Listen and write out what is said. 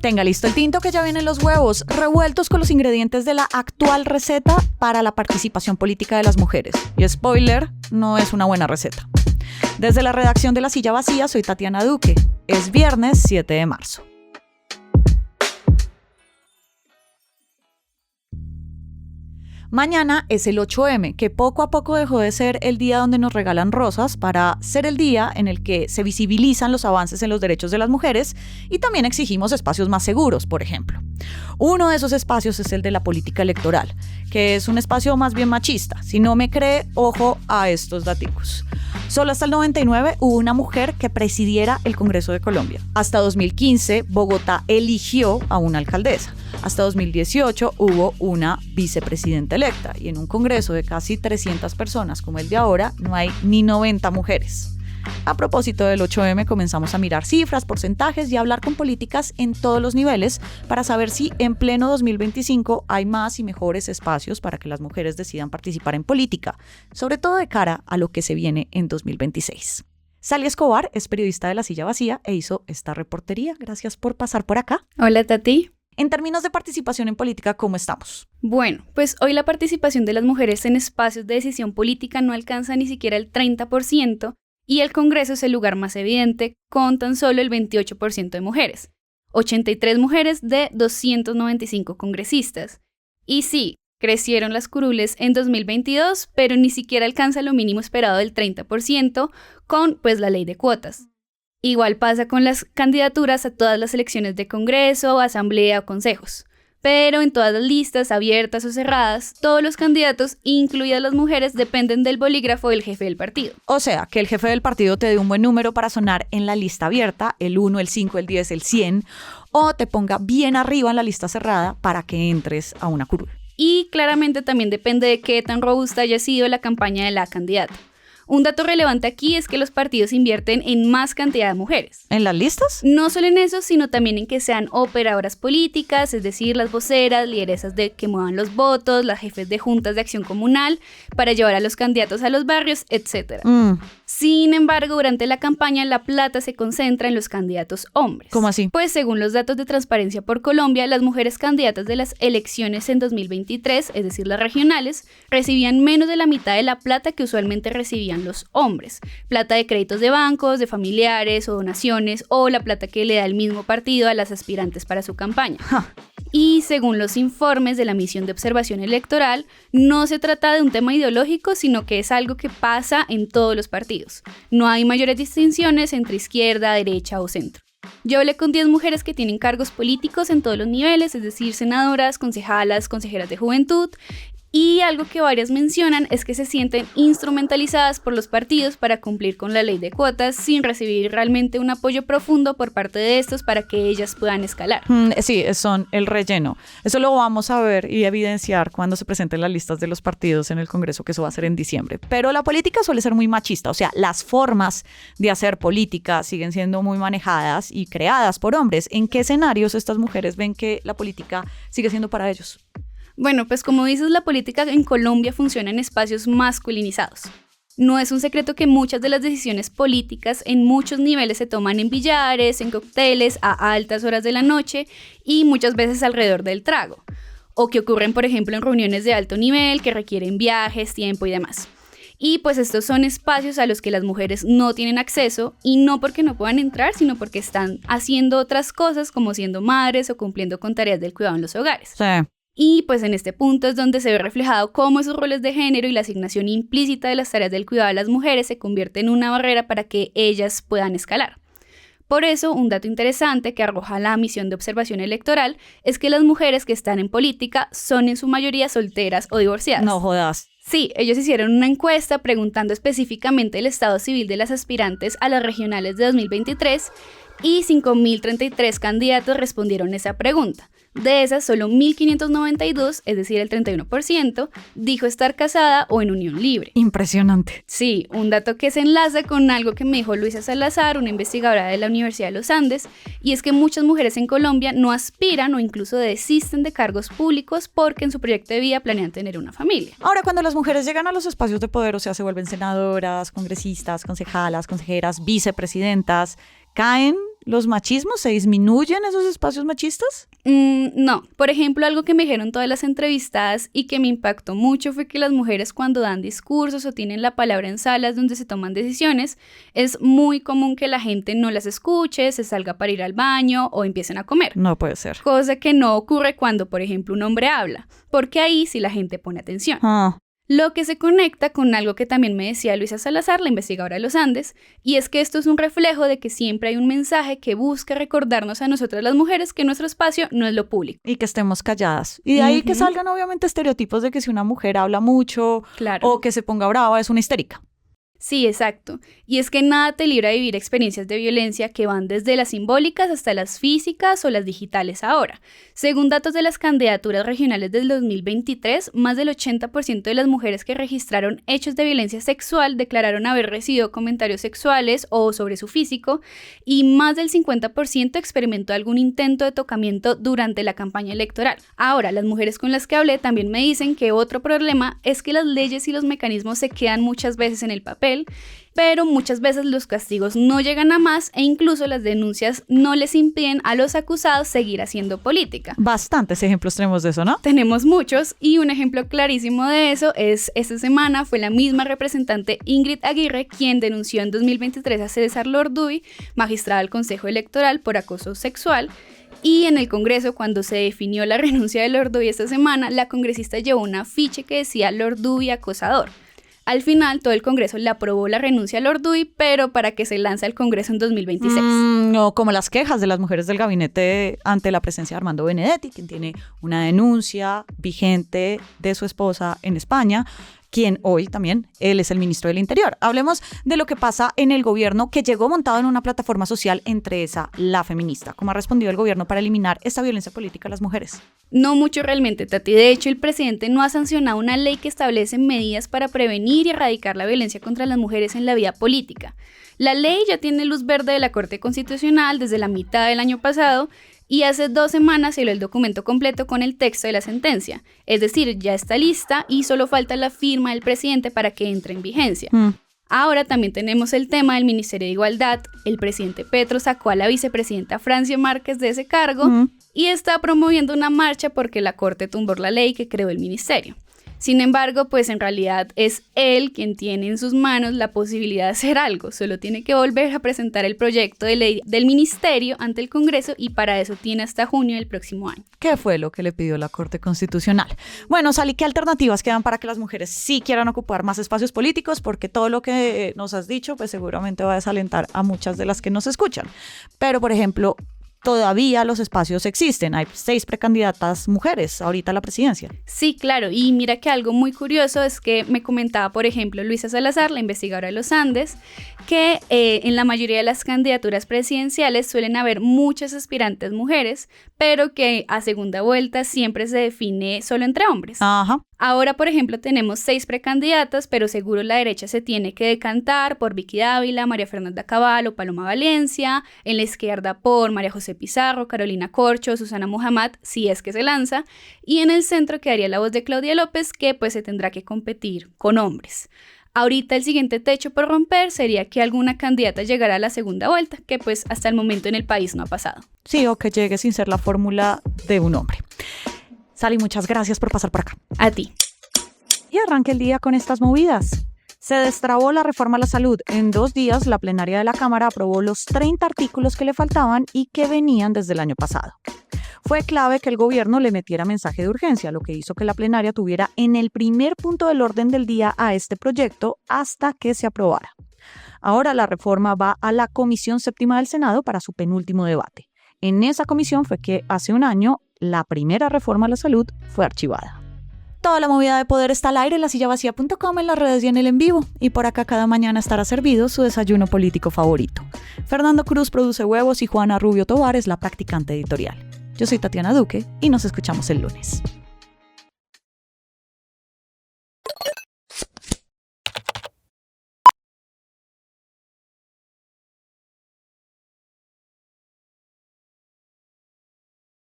Tenga listo el tinto que ya vienen los huevos, revueltos con los ingredientes de la actual receta para la participación política de las mujeres. Y spoiler, no es una buena receta. Desde la redacción de La Silla Vacía, soy Tatiana Duque. Es viernes 7 de marzo. Mañana es el 8M, que poco a poco dejó de ser el día donde nos regalan rosas para ser el día en el que se visibilizan los avances en los derechos de las mujeres y también exigimos espacios más seguros, por ejemplo. Uno de esos espacios es el de la política electoral, que es un espacio más bien machista. Si no me cree, ojo a estos daticos. Solo hasta el 99 hubo una mujer que presidiera el Congreso de Colombia. Hasta 2015, Bogotá eligió a una alcaldesa. Hasta 2018 hubo una vicepresidenta electa y en un congreso de casi 300 personas como el de ahora no hay ni 90 mujeres. A propósito del 8M, comenzamos a mirar cifras, porcentajes y a hablar con políticas en todos los niveles para saber si en pleno 2025 hay más y mejores espacios para que las mujeres decidan participar en política, sobre todo de cara a lo que se viene en 2026. Sally Escobar es periodista de La Silla Vacía e hizo esta reportería. Gracias por pasar por acá. Hola, Tati. En términos de participación en política, ¿cómo estamos? Bueno, pues hoy la participación de las mujeres en espacios de decisión política no alcanza ni siquiera el 30% y el Congreso es el lugar más evidente, con tan solo el 28% de mujeres. 83 mujeres de 295 congresistas. Y sí, crecieron las curules en 2022, pero ni siquiera alcanza lo mínimo esperado del 30% con pues la ley de cuotas. Igual pasa con las candidaturas a todas las elecciones de Congreso, Asamblea o consejos. Pero en todas las listas, abiertas o cerradas, todos los candidatos, incluidas las mujeres, dependen del bolígrafo del jefe del partido. O sea, que el jefe del partido te dé un buen número para sonar en la lista abierta, el 1, el 5, el 10, el 100, o te ponga bien arriba en la lista cerrada para que entres a una curul. Y claramente también depende de qué tan robusta haya sido la campaña de la candidata. Un dato relevante aquí es que los partidos invierten en más cantidad de mujeres. ¿En las listas? No solo en eso, sino también en que sean operadoras políticas, es decir, las voceras, lideresas de que muevan los votos, las jefes de juntas de acción comunal, para llevar a los candidatos a los barrios, etc. Sin embargo, durante la campaña, la plata se concentra en los candidatos hombres. ¿Cómo así? Pues según los datos de Transparencia por Colombia, las mujeres candidatas de las elecciones en 2023, es decir, las regionales, recibían menos de la mitad de la plata que usualmente recibían los hombres. Plata de créditos de bancos, de familiares o donaciones, o la plata que le da el mismo partido a las aspirantes para su campaña. Y según los informes de la Misión de Observación Electoral, no se trata de un tema ideológico, sino que es algo que pasa en todos los partidos. No hay mayores distinciones entre izquierda, derecha o centro. Yo hablé con 10 mujeres que tienen cargos políticos en todos los niveles, es decir, senadoras, concejalas, consejeras de juventud. Y algo que varias mencionan es que se sienten instrumentalizadas por los partidos para cumplir con la ley de cuotas sin recibir realmente un apoyo profundo por parte de estos para que ellas puedan escalar. Sí, son el relleno. Eso lo vamos a ver y evidenciar cuando se presenten las listas de los partidos en el Congreso, que eso va a ser en diciembre. Pero la política suele ser muy machista, o sea, las formas de hacer política siguen siendo muy manejadas y creadas por hombres. ¿En qué escenarios estas mujeres ven que la política sigue siendo para ellos? Bueno, pues como dices, la política en Colombia funciona en espacios masculinizados. No es un secreto que muchas de las decisiones políticas en muchos niveles se toman en billares, en cócteles, a altas horas de la noche y muchas veces alrededor del trago. O que ocurren, por ejemplo, en reuniones de alto nivel que requieren viajes, tiempo y demás. Y pues estos son espacios a los que las mujeres no tienen acceso y no porque no puedan entrar, sino porque están haciendo otras cosas como siendo madres o cumpliendo con tareas del cuidado en los hogares. Sí. Y pues en este punto es donde se ve reflejado cómo esos roles de género y la asignación implícita de las tareas del cuidado de las mujeres se convierte en una barrera para que ellas puedan escalar. Por eso, un dato interesante que arroja la Misión de Observación Electoral es que las mujeres que están en política son en su mayoría solteras o divorciadas. No jodas. Sí, ellos hicieron una encuesta preguntando específicamente el estado civil de las aspirantes a las regionales de 2023 y 5.033 candidatos respondieron esa pregunta. De esas, solo 1.592, es decir, el 31%, dijo estar casada o en unión libre. Impresionante. Sí, un dato que se enlaza con algo que me dijo Luisa Salazar, una investigadora de la Universidad de los Andes, y es que muchas mujeres en Colombia no aspiran o incluso desisten de cargos públicos porque en su proyecto de vida planean tener una familia. Ahora, cuando las mujeres llegan a los espacios de poder, o sea, se vuelven senadoras, congresistas, concejalas, consejeras, vicepresidentas, ¿caen los machismos? ¿Se disminuyen esos espacios machistas? No. Por ejemplo, algo que me dijeron todas las entrevistadas y que me impactó mucho fue que las mujeres cuando dan discursos o tienen la palabra en salas donde se toman decisiones, es muy común que la gente no las escuche, se salga para ir al baño o empiecen a comer. No puede ser. Cosa que no ocurre cuando, por ejemplo, un hombre habla, porque ahí sí la gente pone atención. Lo que se conecta con algo que también me decía Luisa Salazar, la investigadora de los Andes, y es que esto es un reflejo de que siempre hay un mensaje que busca recordarnos a nosotras las mujeres que nuestro espacio no es lo público. Y que estemos calladas. Y de ahí que salgan obviamente estereotipos de que si una mujer habla mucho o que se ponga brava es una histérica. Sí, exacto. Y es que nada te libra de vivir experiencias de violencia que van desde las simbólicas hasta las físicas o las digitales ahora. Según datos de las candidaturas regionales del 2023, más del 80% de las mujeres que registraron hechos de violencia sexual declararon haber recibido comentarios sexuales o sobre su físico, y más del 50% experimentó algún intento de tocamiento durante la campaña electoral. Ahora, las mujeres con las que hablé también me dicen que otro problema es que las leyes y los mecanismos se quedan muchas veces en el papel, pero muchas veces los castigos no llegan a más e incluso las denuncias no les impiden a los acusados seguir haciendo política. Bastantes ejemplos tenemos de eso, ¿no? Tenemos muchos, y un ejemplo clarísimo de eso es esta semana fue la misma representante Ingrid Aguirre quien denunció en 2023 a César Lorduy, magistrada del Consejo Electoral, por acoso sexual. Y en el Congreso, cuando se definió la renuncia de Lorduy esta semana, la congresista llevó un afiche que decía Lorduy acosador. Al final, todo el Congreso le aprobó la renuncia a Lorduy, pero para que se lance al Congreso en 2026. No, como las quejas de las mujeres del gabinete ante la presencia de Armando Benedetti, quien tiene una denuncia vigente de su esposa en España, quien hoy también, él es el ministro del Interior. Hablemos de lo que pasa en el gobierno, que llegó montado en una plataforma social, entre esa, la feminista. ¿Cómo ha respondido el gobierno para eliminar esta violencia política a las mujeres? No mucho realmente, Tati. De hecho, el presidente no ha sancionado una ley que establece medidas para prevenir y erradicar la violencia contra las mujeres en la vida política. La ley ya tiene luz verde de la Corte Constitucional desde la mitad del año pasado, y hace 2 semanas se dio el documento completo con el texto de la sentencia. Es decir, ya está lista y solo falta la firma del presidente para que entre en vigencia. Ahora también tenemos el tema del Ministerio de Igualdad. El presidente Petro sacó a la vicepresidenta Francia Márquez de ese cargo y está promoviendo una marcha porque la Corte tumbó la ley que creó el ministerio. Sin embargo, pues en realidad es él quien tiene en sus manos la posibilidad de hacer algo. Solo tiene que volver a presentar el proyecto de ley del ministerio ante el Congreso, y para eso tiene hasta junio del próximo año. ¿Qué fue lo que le pidió la Corte Constitucional? Bueno, Sally, ¿qué alternativas quedan para que las mujeres sí quieran ocupar más espacios políticos? Porque todo lo que nos has dicho, pues seguramente va a desalentar a muchas de las que nos escuchan. Pero, por ejemplo, todavía los espacios existen. Hay 6 precandidatas mujeres ahorita a la presidencia. Sí, claro. Y mira que algo muy curioso es que me comentaba, por ejemplo, Luisa Salazar, la investigadora de los Andes, que en la mayoría de las candidaturas presidenciales suelen haber muchas aspirantes mujeres, pero que a segunda vuelta siempre se define solo entre hombres. Ajá. Ahora, por ejemplo, tenemos 6 precandidatas, pero seguro la derecha se tiene que decantar por Vicky Dávila, María Fernanda Cabal o Paloma Valencia, en la izquierda por María José Pizarro, Carolina Corcho, Susana Muhammad, si es que se lanza, y en el centro quedaría la voz de Claudia López, que pues se tendrá que competir con hombres. Ahorita el siguiente techo por romper sería que alguna candidata llegara a la segunda vuelta, que pues hasta el momento en el país no ha pasado. Sí, o que llegue sin ser la fórmula de un hombre. Sally, muchas gracias por pasar por acá. A ti. Y arranque el día con estas movidas. Se destrabó la reforma a la salud. En 2 días, la plenaria de la Cámara aprobó los 30 artículos que le faltaban y que venían desde el año pasado. Fue clave que el gobierno le metiera mensaje de urgencia, lo que hizo que la plenaria tuviera en el primer punto del orden del día a este proyecto hasta que se aprobara. Ahora la reforma va a la Comisión Séptima del Senado para su penúltimo debate. En esa comisión fue que hace un año la primera reforma a la salud fue archivada. Toda la movida de poder está al aire en lasillavacía.com, en las redes y en el en vivo. Y por acá cada mañana estará servido su desayuno político favorito. Fernando Cruz produce huevos y Juana Rubio Tovar es la practicante editorial. Yo soy Tatiana Duque y nos escuchamos el lunes.